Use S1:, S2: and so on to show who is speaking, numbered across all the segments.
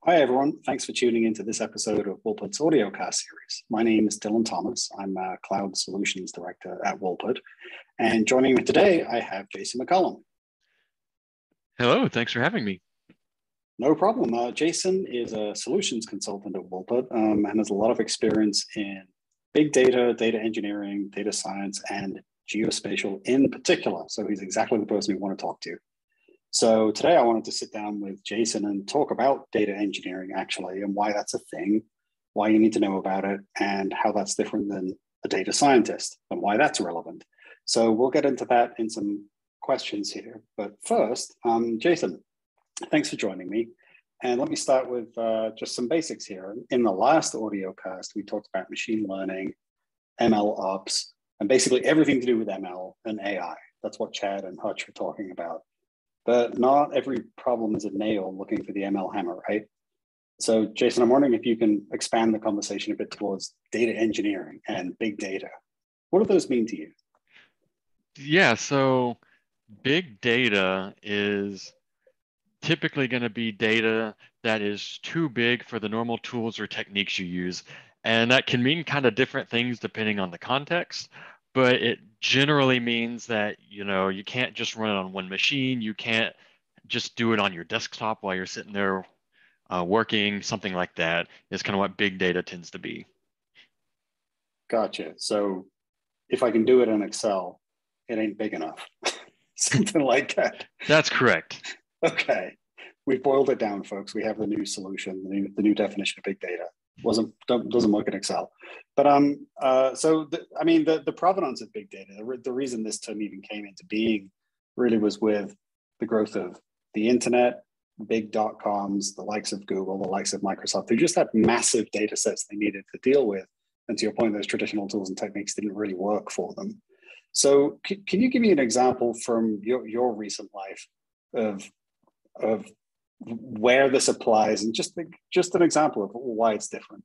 S1: Hi, everyone. Thanks for tuning into this episode of Woolpert's Audiocast series. My name is Dylan Thomas. I'm a Cloud Solutions Director at Woolpert. And joining me today, I have Jason McCollum.
S2: Hello, thanks for having me.
S1: No problem. Jason is a solutions consultant at Woolpert and has a lot of experience in big data, data engineering, data science, and geospatial in particular. So he's exactly the person we want to talk to. So today I wanted to sit down with Jason and talk about data engineering actually, and why that's a thing, why you need to know about it, and how that's different than a data scientist and why that's relevant. So we'll get into that in some questions here. But first, Jason, thanks for joining me. And let me start with just some basics here. In the last audio cast, we talked about machine learning, ML ops, and basically everything to do with ML and AI. That's what Chad and Hutch were talking about. But not every problem is a nail looking for the ML hammer, right? So Jason, I'm wondering if you can expand the conversation a bit towards data engineering and big data. What do those mean to you?
S2: Yeah, so big data is typically going to be data that is too big for the normal tools or techniques you use. And that can mean kind of different things depending on the context, but it generally means that, you can't just run it on one machine. You can't just do it on your desktop while you're sitting there working. Something like that is kind of what big data tends to be.
S1: Gotcha. So if I can do it in Excel, it ain't big enough. Something like that.
S2: That's correct.
S1: Okay. We boiled it down, folks. We have the new solution, the new definition of big data. Doesn't work in Excel. But the provenance of big data, the reason this term even came into being really was with the growth of the internet, big .coms, the likes of Google, the likes of Microsoft, who just had massive data sets they needed to deal with. And to your point, those traditional tools and techniques didn't really work for them. So can you give me an example from your recent life of where this applies, and just an example of why it's different?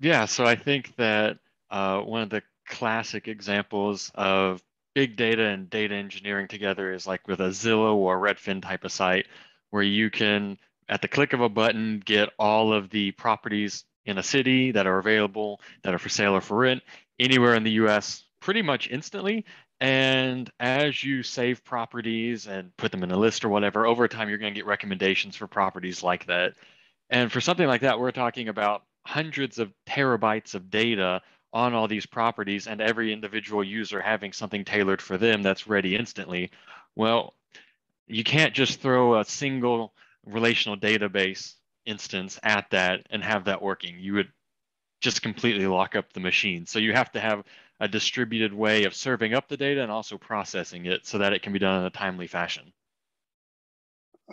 S2: Yeah, so I think that one of the classic examples of big data and data engineering together is like with a Zillow or Redfin type of site, where you can, at the click of a button, get all of the properties in a city that are available, that are for sale or for rent, anywhere in the US pretty much instantly. And as you save properties and put them in a list or whatever, over time, you're going to get recommendations for properties like that. And for something like that, we're talking about hundreds of terabytes of data on all these properties and every individual user having something tailored for them that's ready instantly. Well, you can't just throw a single relational database instance at that and have that working. You would just completely lock up the machine. So you have to have a distributed way of serving up the data and also processing it so that it can be done in a timely fashion.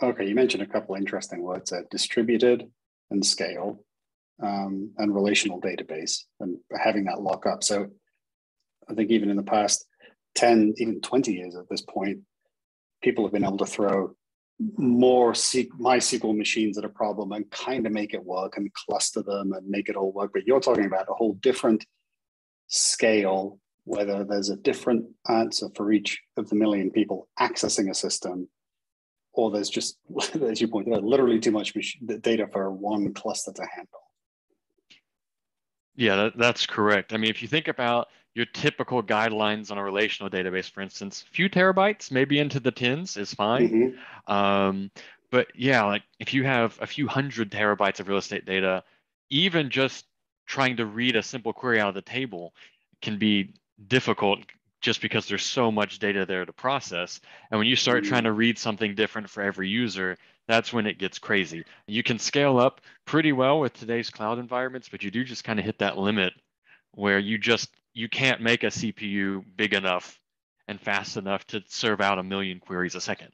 S1: Okay, you mentioned a couple interesting words there: distributed and scale, and relational database, and having that lock up. So I think even in the past 10, even 20 years at this point, people have been able to throw more MySQL machines at a problem and kind of make it work and cluster them and make it all work. But you're talking about a whole different scale, whether there's a different answer for each of the million people accessing a system, or there's just, as you pointed out, literally too much data for one cluster to handle.
S2: Yeah, that's correct. I mean, if you think about your typical guidelines on a relational database, for instance, a few terabytes, maybe into the tens is fine. But yeah, like if you have a few hundred terabytes of real estate data, even just trying to read a simple query out of the table can be difficult just because there's so much data there to process. And when you start trying to read something different for every user, that's when it gets crazy. You can scale up pretty well with today's cloud environments, but you do just kind of hit that limit where you can't make a CPU big enough and fast enough to serve out 1 million queries a second.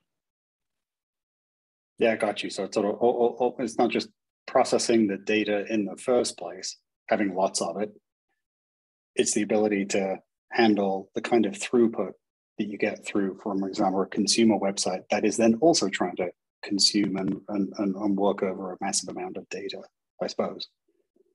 S1: Yeah, got you. So it's sort of, it's not just processing the data in the first place, having lots of it. It's the ability to handle the kind of throughput that you get through, for example, a consumer website that is then also trying to consume and work over a massive amount of data, I suppose.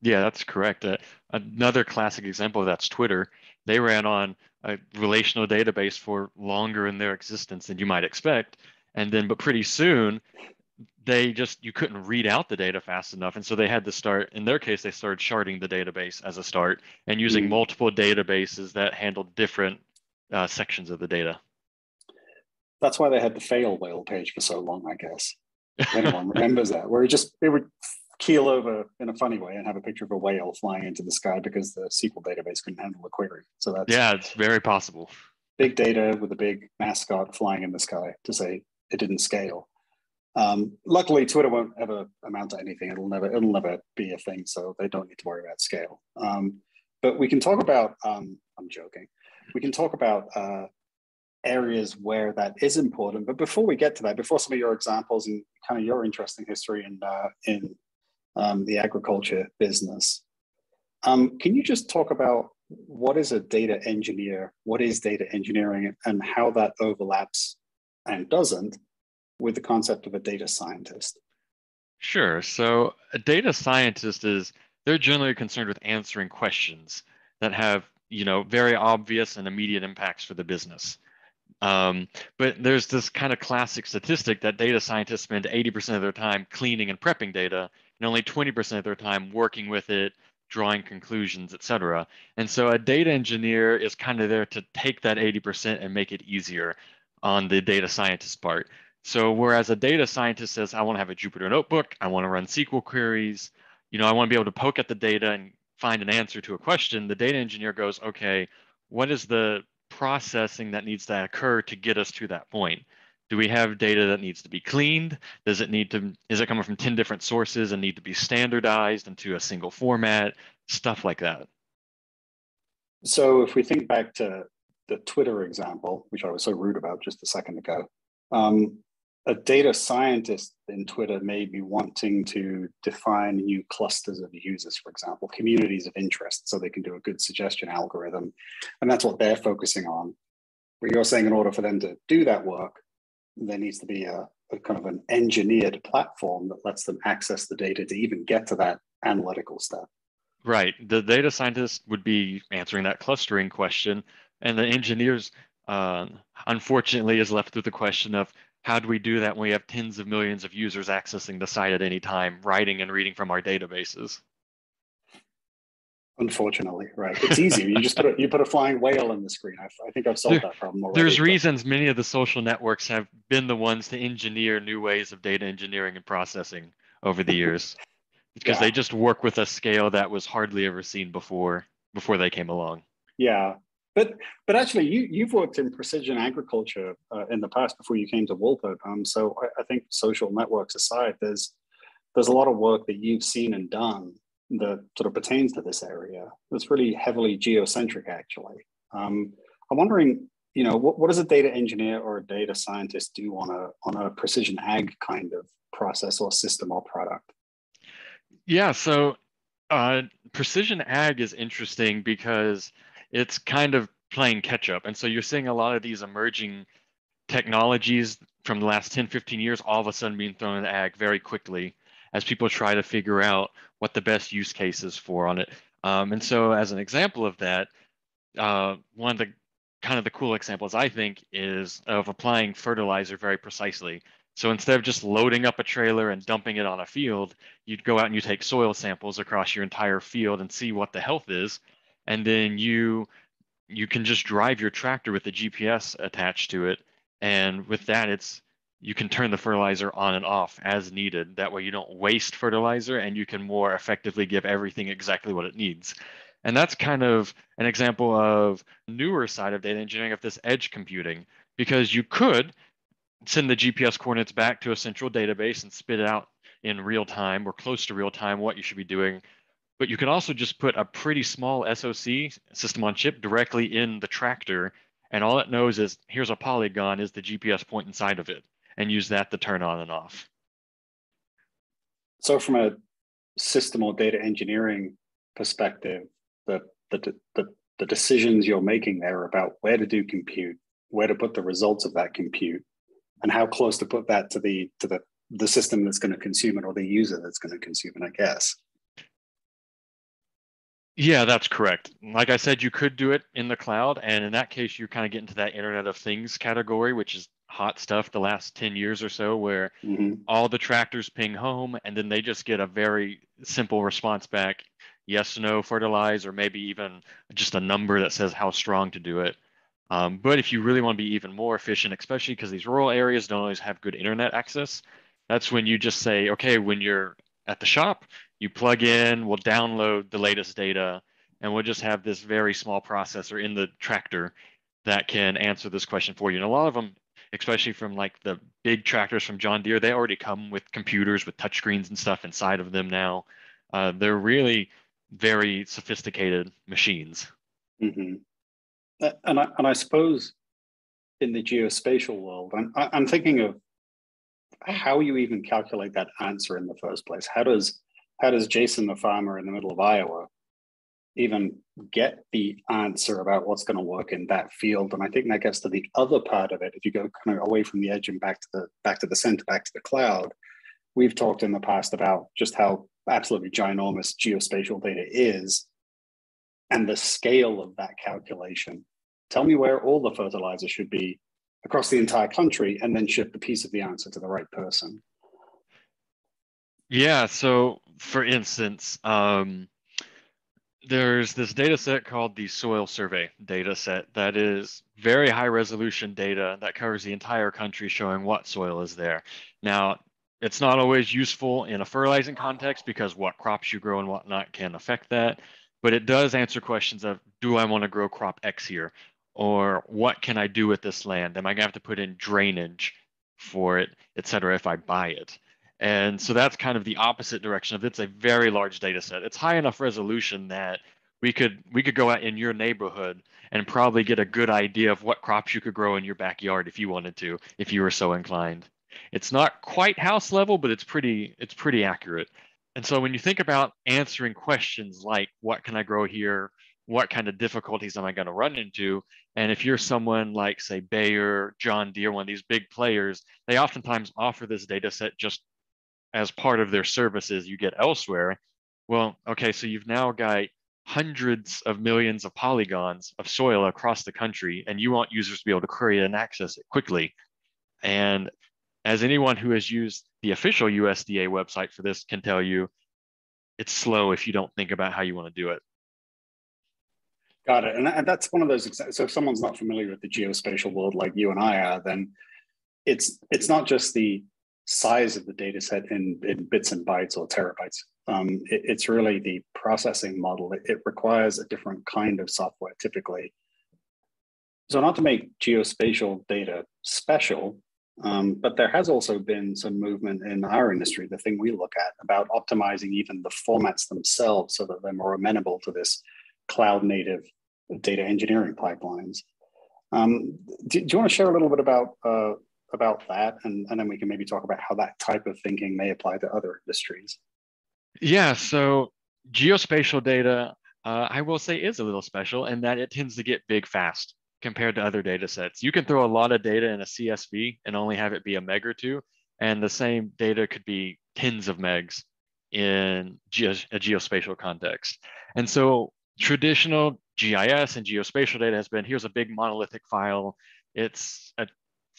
S2: Yeah, that's correct. Another classic example of that's Twitter. They ran on a relational database for longer in their existence than you might expect. But pretty soon you couldn't read out the data fast enough. And so they had to start, in their case, they started sharding the database as a start and using
S1: Mm.
S2: multiple databases that handled different sections of the data.
S1: That's why they had the fail whale page for so long, I guess. If anyone remembers that, where it would keel over in a funny way and have a picture of a whale flying into the sky because the SQL database couldn't handle the query. So that's
S2: Yeah, it's very possible.
S1: big data with a big mascot flying in the sky to say it didn't scale. Luckily, Twitter won't ever amount to anything. It'll never be a thing, so they don't need to worry about scale. But we can talk about, I'm joking, we can talk about areas where that is important. But before we get to that, before some of your examples and kind of your interesting history in the agriculture business, can you just talk about what is a data engineer, what is data engineering, and how that overlaps and doesn't with the concept of a data scientist?
S2: Sure. So a data scientist they're generally concerned with answering questions that have, very obvious and immediate impacts for the business. But there's this kind of classic statistic that data scientists spend 80% of their time cleaning and prepping data, and only 20% of their time working with it, drawing conclusions, et cetera. And so a data engineer is kind of there to take that 80% and make it easier on the data scientist part. So whereas a data scientist says, I want to have a Jupyter notebook, I want to run SQL queries, I want to be able to poke at the data and find an answer to a question, the data engineer goes, okay, what is the processing that needs to occur to get us to that point? Do we have data that needs to be cleaned? Is it coming from 10 different sources and need to be standardized into a single format? Stuff like that.
S1: So if we think back to the Twitter example, which I was so rude about just a second ago, a data scientist in Twitter may be wanting to define new clusters of users, for example, communities of interest, so they can do a good suggestion algorithm. And that's what they're focusing on. But you're saying in order for them to do that work, there needs to be a kind of an engineered platform that lets them access the data to even get to that analytical step.
S2: Right. The data scientist would be answering that clustering question, and the engineers, unfortunately, is left with the question of how do we do that when we have tens of millions of users accessing the site at any time, writing and reading from our databases?
S1: Unfortunately, right. It's easier. You just put a flying whale on the screen. I think I've solved that problem already.
S2: There's reasons many of the social networks have been the ones to engineer new ways of data engineering and processing over the years, because they just work with a scale that was hardly ever seen before they came along.
S1: Yeah, but actually, you've worked in precision agriculture in the past before you came to Woolpert. So I think social networks aside, there's a lot of work that you've seen and done that sort of pertains to this area. It's really heavily geocentric, actually. I'm wondering, what does a data engineer or a data scientist do on a precision ag kind of process or system or product?
S2: Yeah, so precision ag is interesting because it's kind of playing catch up. And so you're seeing a lot of these emerging technologies from the last 10, 15 years all of a sudden being thrown into ag very quickly as people try to figure out what the best use case is for on it. And so as an example of that, one of the kind of the cool examples I think is of applying fertilizer very precisely. So instead of just loading up a trailer and dumping it on a field, you'd go out and you take soil samples across your entire field and see what the health is. And then you can just drive your tractor with the GPS attached to it. And with that, you can turn the fertilizer on and off as needed. That way you don't waste fertilizer and you can more effectively give everything exactly what it needs. And that's kind of an example of newer side of data engineering of this edge computing, because you could send the GPS coordinates back to a central database and spit it out in real time or close to real time what you should be doing. But you can also just put a pretty small SoC, system on chip, directly in the tractor. And all it knows is here's a polygon, is the GPS point inside of it, and use that to turn on and off.
S1: So from a system or data engineering perspective, the decisions you're making there about where to do compute, where to put the results of that compute, and how close to put that to the system that's going to consume it or the user that's going to consume it, I guess.
S2: Yeah, that's correct. Like I said, you could do it in the cloud, and in that case, you're kind of getting to that Internet of Things category, which is hot stuff the last 10 years or so, where
S1: Hmm.
S2: all the tractors ping home, and then they just get a very simple response back, yes, no, fertilize, or maybe even just a number that says how strong to do it. But if you really want to be even more efficient, especially because these rural areas don't always have good internet access, that's when you just say, okay, when you're at the shop, you plug in, we'll download the latest data, and we'll just have this very small processor in the tractor that can answer this question for you. And a lot of them, especially from like the big tractors from John Deere, they already come with computers with touchscreens and stuff inside of them now. They're really very sophisticated machines.
S1: Hmm. And I suppose in the geospatial world, I'm thinking of how you even calculate that answer in the first place. How does Jason, the farmer in the middle of Iowa, even get the answer about what's going to work in that field? And I think that gets to the other part of it. If you go kind of away from the edge and back to the center, back to the cloud, we've talked in the past about just how absolutely ginormous geospatial data is and the scale of that calculation. Tell me where all the fertilizer should be across the entire country, and then ship the piece of the answer to the right person.
S2: Yeah, so for instance, there's this data set called the soil survey data set that is very high resolution data that covers the entire country showing what soil is there. Now, it's not always useful in a fertilizing context because what crops you grow and whatnot can affect that, but it does answer questions of, do I want to grow crop X here? Or what can I do with this land? Am I gonna have to put in drainage for it, et cetera, if I buy it? And so that's kind of the opposite direction of it's a very large data set. It's high enough resolution that we could go out in your neighborhood and probably get a good idea of what crops you could grow in your backyard if you wanted to, if you were so inclined. It's not quite house level, but it's pretty accurate. And so when you think about answering questions like what can I grow here, what kind of difficulties am I going to run into? And if you're someone like, say, Bayer, John Deere, one of these big players, they oftentimes offer this data set just as part of their services you get elsewhere. Well, okay, so you've now got hundreds of millions of polygons of soil across the country, and you want users to be able to query and access it quickly. And as anyone who has used the official USDA website for this can tell you, it's slow if you don't think about how you want to do it.
S1: Got it. And that's one of those. So if someone's not familiar with the geospatial world like you and I are, then it's not just the size of the data set in bits and bytes or terabytes. It's really the processing model. It requires a different kind of software typically. So not to make geospatial data special, but there has also been some movement in our industry, the thing we look at, about optimizing even the formats themselves so that they're more amenable to this cloud native data engineering pipelines. Do you want to share a little bit about that, and then we can maybe talk about how that type of thinking may apply to other industries?
S2: Yeah, so geospatial data, I will say, is a little special in that it tends to get big fast compared to other data sets. You can throw a lot of data in a CSV and only have it be a meg or two, and the same data could be tens of megs in a geospatial context. And so traditional GIS and geospatial data has been, here's a big monolithic file. It's a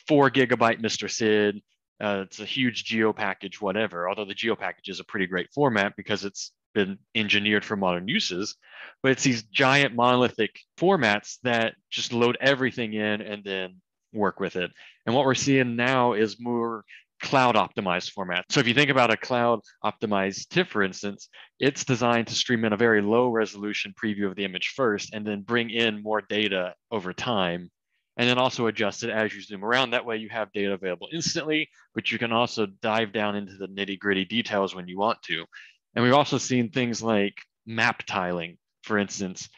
S2: 4 GB Mr. SID. It's a huge geo package, whatever. Although the geo package is a pretty great format because it's been engineered for modern uses, but it's these giant monolithic formats that just load everything in and then work with it. And what we're seeing now is more cloud optimized format. So if you think about a cloud optimized TIFF, for instance, it's designed to stream in a very low resolution preview of the image first and then bring in more data over time, and then also adjust it as you zoom around. That way you have data available instantly, but you can also dive down into the nitty gritty details when you want to. And we've also seen things like map tiling, for instance,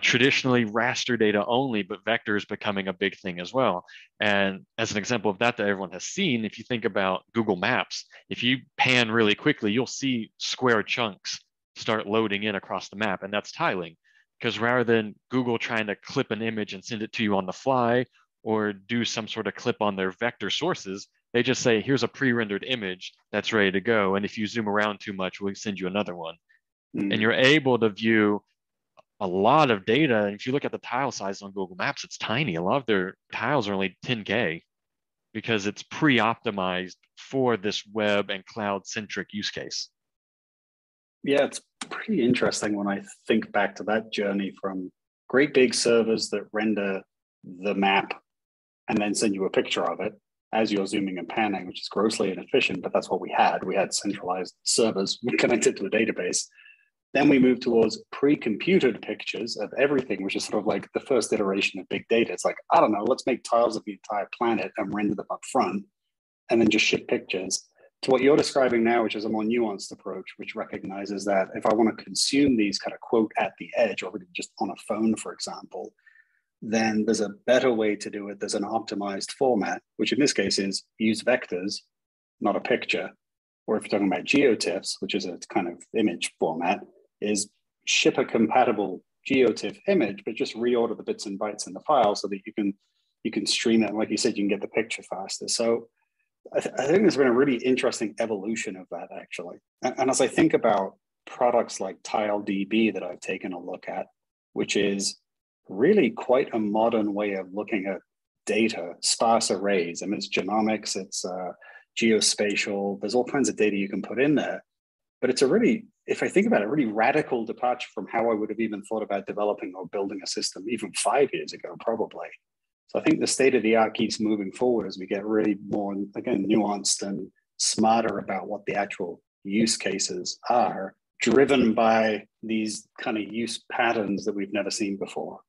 S2: traditionally raster data only, but vectors becoming a big thing as well. And as an example of that everyone has seen, if you think about Google Maps, if you pan really quickly, you'll see square chunks start loading in across the map, and that's tiling. Because rather than Google trying to clip an image and send it to you on the fly or do some sort of clip on their vector sources, they just say, here's a pre-rendered image that's ready to go. And if you zoom around too much, we'll send you another one. And
S1: Mm.
S2: you're able to view a lot of data. And if you look at the tile size on Google Maps, it's tiny. A lot of their tiles are only 10K because it's pre-optimized for this web and cloud-centric use case.
S1: Yeah, it's pretty interesting when I think back to that journey from great big servers that render the map and then send you a picture of it as you're zooming and panning, which is grossly inefficient, but that's what we had. We had centralized servers connected to a database. Then we moved towards pre-computed pictures of everything, which is sort of like the first iteration of big data. It's like, I don't know, let's make tiles of the entire planet and render them up front and then just ship pictures. To what you're describing now, which is a more nuanced approach, which recognizes that if I want to consume these kind of quote at the edge, or just on a phone, for example, then there's a better way to do it. There's an optimized format, which in this case is use vectors, not a picture. Or if you're talking about GeoTIFFs, which is a kind of image format, is ship a compatible GeoTIFF image, but just reorder the bits and bytes in the file so that you can stream it. And like you said, you can get the picture faster. So I think there's been a really interesting evolution of that, actually. And as I think about products like TileDB that I've taken a look at, which is really quite a modern way of looking at data, sparse arrays. I mean, it's genomics, it's geospatial, there's all kinds of data you can put in there. But it's a really, if I think about it, really radical departure from how I would have even thought about developing or building a system even 5 years ago, probably. So I think the state of the art keeps moving forward as we get really more, again, nuanced and smarter about what the actual use cases are, driven by these kind of use patterns that we've never seen before.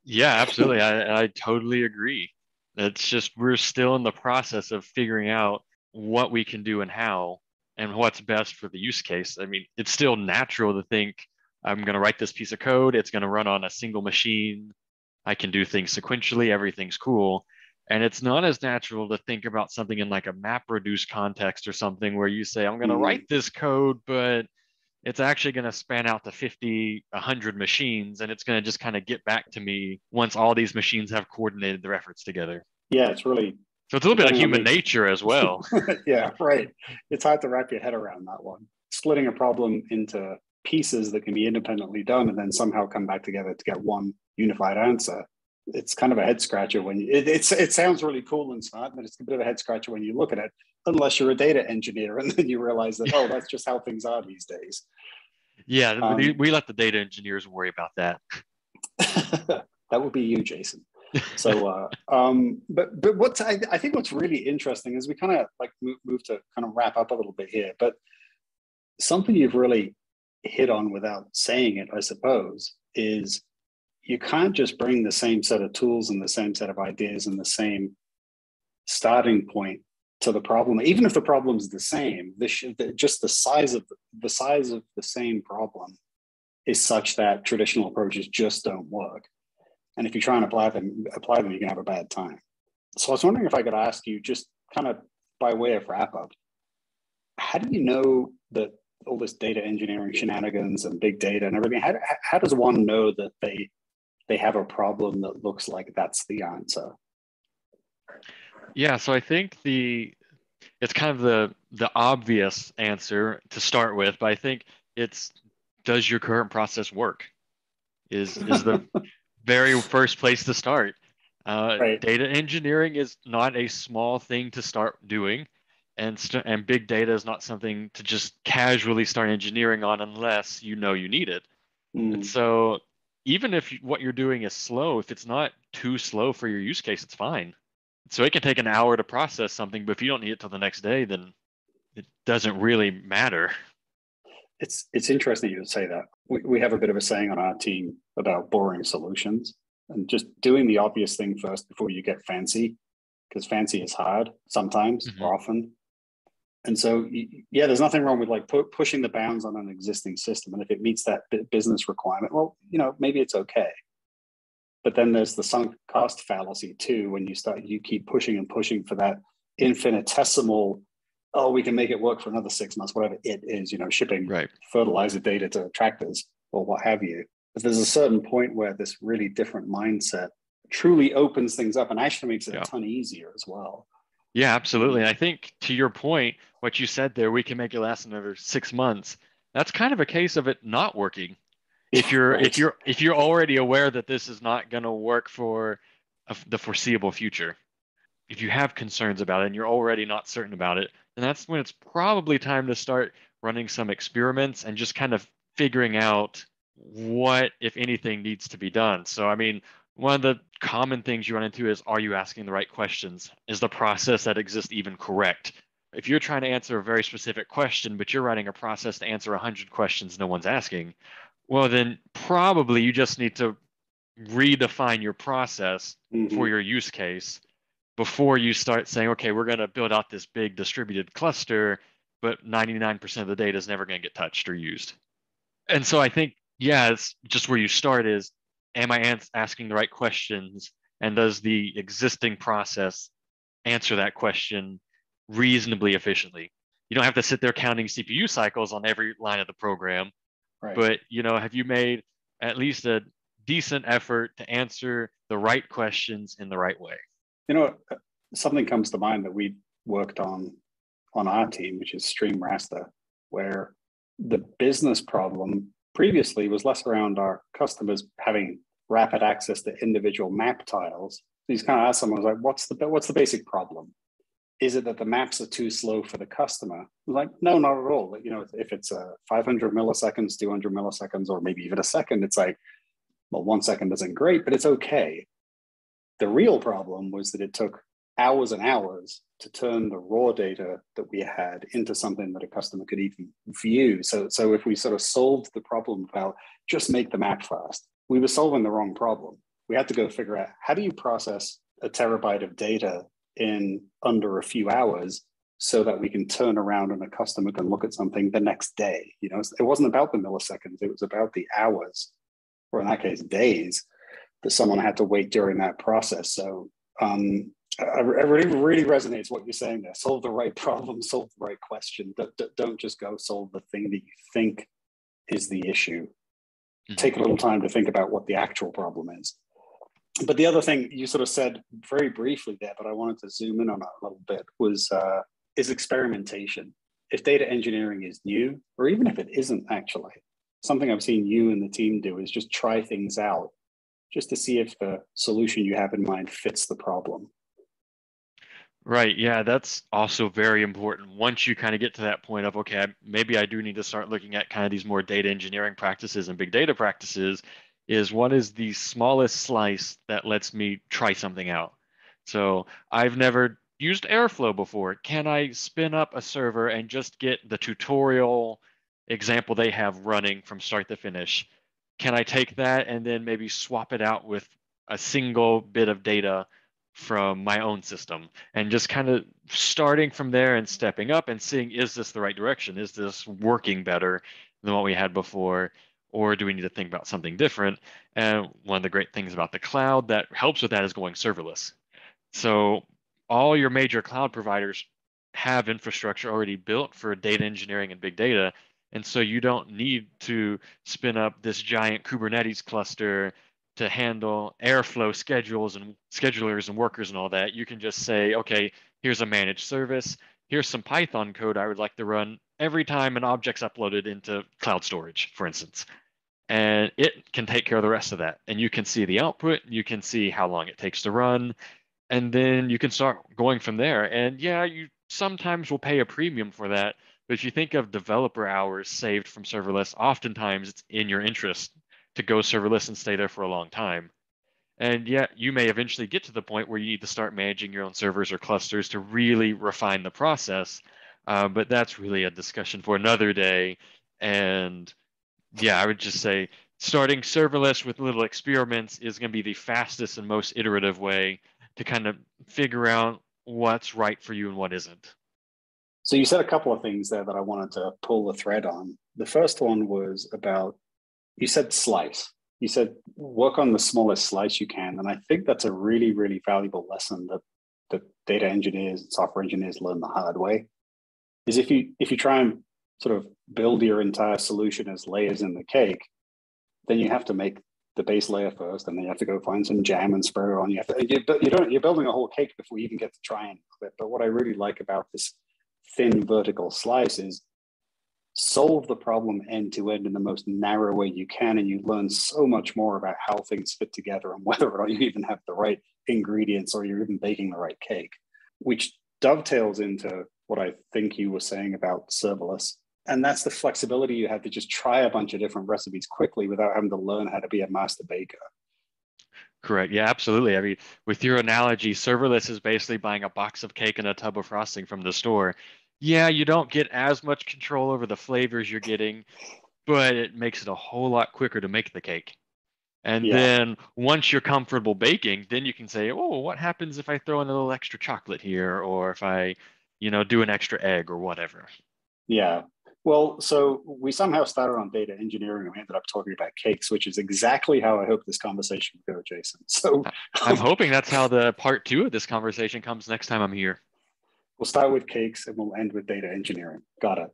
S2: Yeah, absolutely. I totally agree. It's just we're still in the process of figuring out what we can do and how and what's best for the use case. I mean, it's still natural to think I'm going to write this piece of code. It's going to run on a single machine. I can do things sequentially. Everything's cool. And it's not as natural to think about something in like a map reduce context or something where you say, I'm going to write this code, but it's actually going to span out to 50, 100 machines. And it's going to just kind of get back to me once all these machines have coordinated their efforts together.
S1: Yeah, it's really.
S2: So it's a little bit of human nature as well.
S1: Yeah, right. It's hard to wrap your head around that one. Splitting a problem into pieces that can be independently done and then somehow come back together to get one unified answer. It's kind of a head scratcher when you, it sounds really cool and smart, but it's a bit of a head scratcher when you look at it, unless you're a data engineer and then you realize that, oh, that's just how things are these days.
S2: Yeah, we let the data engineers worry about that.
S1: That would be you, Jason. So, but what I think what's really interesting is we kind of like move to kind of wrap up a little bit here, but something you've really hit on without saying it, I suppose, is you can't just bring the same set of tools and the same set of ideas and the same starting point to the problem, even if the problem's the same. Just the size of the same problem is such that traditional approaches just don't work. And if you try and apply them, you can have a bad time. So I was wondering if I could ask you, just kind of by way of wrap up, how do you know that all this data engineering shenanigans and big data and everything, how does one know that they have a problem that looks like that's the answer?
S2: Yeah, so I think it's kind of the obvious answer to start with, but I think it's, does your current process work? Is the very first place to start. Right. Data engineering is not a small thing to start doing, and big data is not something to just casually start engineering on unless you know you need it. And so even if what you're doing is slow, if it's not too slow for your use case, it's fine. So it can take an hour to process something, but if you don't need it till the next day, then it doesn't really matter.
S1: It's interesting you would say that. We have a bit of a saying on our team about boring solutions and just doing the obvious thing first before you get fancy, because fancy is hard sometimes or often. And so, yeah, there's nothing wrong with like pushing the bounds on an existing system. And if it meets that business requirement, well, maybe it's okay. But then there's the sunk cost fallacy too, when you keep pushing and pushing for that infinitesimal, oh, we can make it work for another 6 months, whatever it is, shipping fertilizer data to tractors or what have you. But there's a certain point where this really different mindset truly opens things up and actually makes it a ton easier as well.
S2: Yeah, absolutely. And I think to your point, what you said there, we can make it last another 6 months. That's kind of a case of it not working.
S1: Right.
S2: If you're already aware that this is not going to work for the foreseeable future, if you have concerns about it and you're already not certain about it, then that's when it's probably time to start running some experiments and just kind of figuring out what, if anything, needs to be done. So, I mean, one of the common things you run into is, are you asking the right questions? Is the process that exists even correct? If you're trying to answer a very specific question, but you're writing a process to answer 100 questions no one's asking, well, then probably you just need to redefine your process for
S1: Hmm.
S2: your use case before you start saying, okay, we're going to build out this big distributed cluster, but 99% of the data is never going to get touched or used. And so I think, yeah, it's just where you start is, am I asking the right questions? And does the existing process answer that question reasonably efficiently? You don't have to sit there counting CPU cycles on every line of the program,
S1: Right.
S2: but have you made at least a decent effort to answer the right questions in the right way?
S1: You know, something comes to mind that we worked on our team, which is stream raster, where the business problem previously was less around our customers having rapid access to individual map tiles. These kind of asked someone, was like, what's the basic problem? Is it that the maps are too slow for the customer? I was like, no, not at all. You know, if it's 500 milliseconds, 200 milliseconds, or maybe even a second, it's like, well, 1 second isn't great, but it's okay. The real problem was that it took hours and hours to turn the raw data that we had into something that a customer could even view. So if we sort of solved the problem about just make the map fast, we were solving the wrong problem. We had to go figure out, how do you process a terabyte of data in under a few hours so that we can turn around and a customer can look at something the next day? You know, it wasn't about the milliseconds, it was about the hours, or in that case, days, that someone had to wait during that process. So it really resonates what you're saying there. Solve the right problem, solve the right question. Don't just go solve the thing that you think is the issue.
S2: Mhm.
S1: Take a little time to think about what the actual problem is. But the other thing you sort of said very briefly there, but I wanted to zoom in on it a little bit, was is experimentation. If data engineering is new, or even if it isn't actually, something I've seen you and the team do is just try things out just to see if the solution you have in mind fits the problem.
S2: Right. Yeah, that's also very important. Once you kind of get to that point of, okay, maybe I do need to start looking at kind of these more data engineering practices and big data practices, is what is the smallest slice that lets me try something out? So I've never used Airflow before. Can I spin up a server and just get the tutorial example they have running from start to finish? Can I take that and then maybe swap it out with a single bit of data from my own system, and just kind of starting from there and stepping up and seeing, is this the right direction? Is this working better than what we had before? Or do we need to think about something different? And one of the great things about the cloud that helps with that is going serverless. So all your major cloud providers have infrastructure already built for data engineering and big data. And so you don't need to spin up this giant Kubernetes cluster to handle Airflow schedules and schedulers and workers and all that. You can just say, okay, here's a managed service. Here's some Python code I would like to run every time an object's uploaded into cloud storage, for instance. And it can take care of the rest of that. And you can see the output, you can see how long it takes to run, and then you can start going from there. And yeah, you sometimes will pay a premium for that. But if you think of developer hours saved from serverless, oftentimes it's in your interest to go serverless and stay there for a long time. And yet you may eventually get to the point where you need to start managing your own servers or clusters to really refine the process. But that's really a discussion for another day. And yeah, I would just say starting serverless with little experiments is going to be the fastest and most iterative way to kind of figure out what's right for you and what isn't.
S1: So you said a couple of things there that I wanted to pull the thread on. The first one was about, you said slice. You said work on the smallest slice you can. And I think that's a really, really valuable lesson that data engineers and software engineers learn the hard way. Is if you try and sort of build your entire solution as layers in the cake, then you have to make the base layer first, and then you have to go find some jam and spread it on. You're building a whole cake before you even get to try and. But what I really like about this thin vertical slice is solve the problem end to end in the most narrow way you can, and you learn so much more about how things fit together and whether or not you even have the right ingredients or you're even baking the right cake, which dovetails into what I think you were saying about serverless. And that's the flexibility you have to just try a bunch of different recipes quickly without having to learn how to be a master baker.
S2: Correct. Yeah, absolutely. I mean, with your analogy, serverless is basically buying a box of cake and a tub of frosting from the store. Yeah, you don't get as much control over the flavors you're getting, but it makes it a whole lot quicker to make the cake. And
S1: Yeah,
S2: then once you're comfortable baking, then you can say, oh, what happens if I throw in a little extra chocolate here, or if I, do an extra egg or whatever.
S1: yeah. Well, so we somehow started on data engineering and we ended up talking about cakes, which is exactly how I hope this conversation would go, Jason. So
S2: I'm hoping that's how the part two of this conversation comes next time I'm here.
S1: we'll start with cakes and we'll end with data engineering. Got it.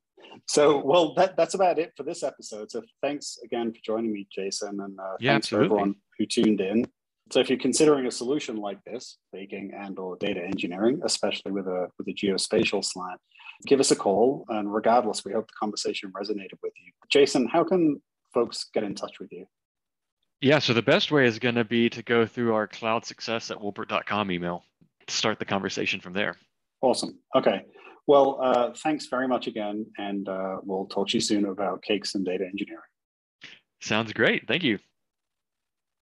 S1: So, well, that's about it for this episode. So thanks again for joining me, Jason, and
S2: Yeah,
S1: thanks for
S2: absolutely.
S1: everyone who tuned in. So if you're considering a solution like this, baking and or data engineering, especially with a geospatial slant, give us a call. And regardless, we hope the conversation resonated with you. Jason, how can folks get in touch with you?
S2: Yeah, so the best way is going to be to go through our cloudsuccess@woolpert.com email to start the conversation from there.
S1: Awesome. Okay. Well, thanks very much again. And we'll talk to you soon about cakes and data engineering.
S2: Sounds great. Thank you.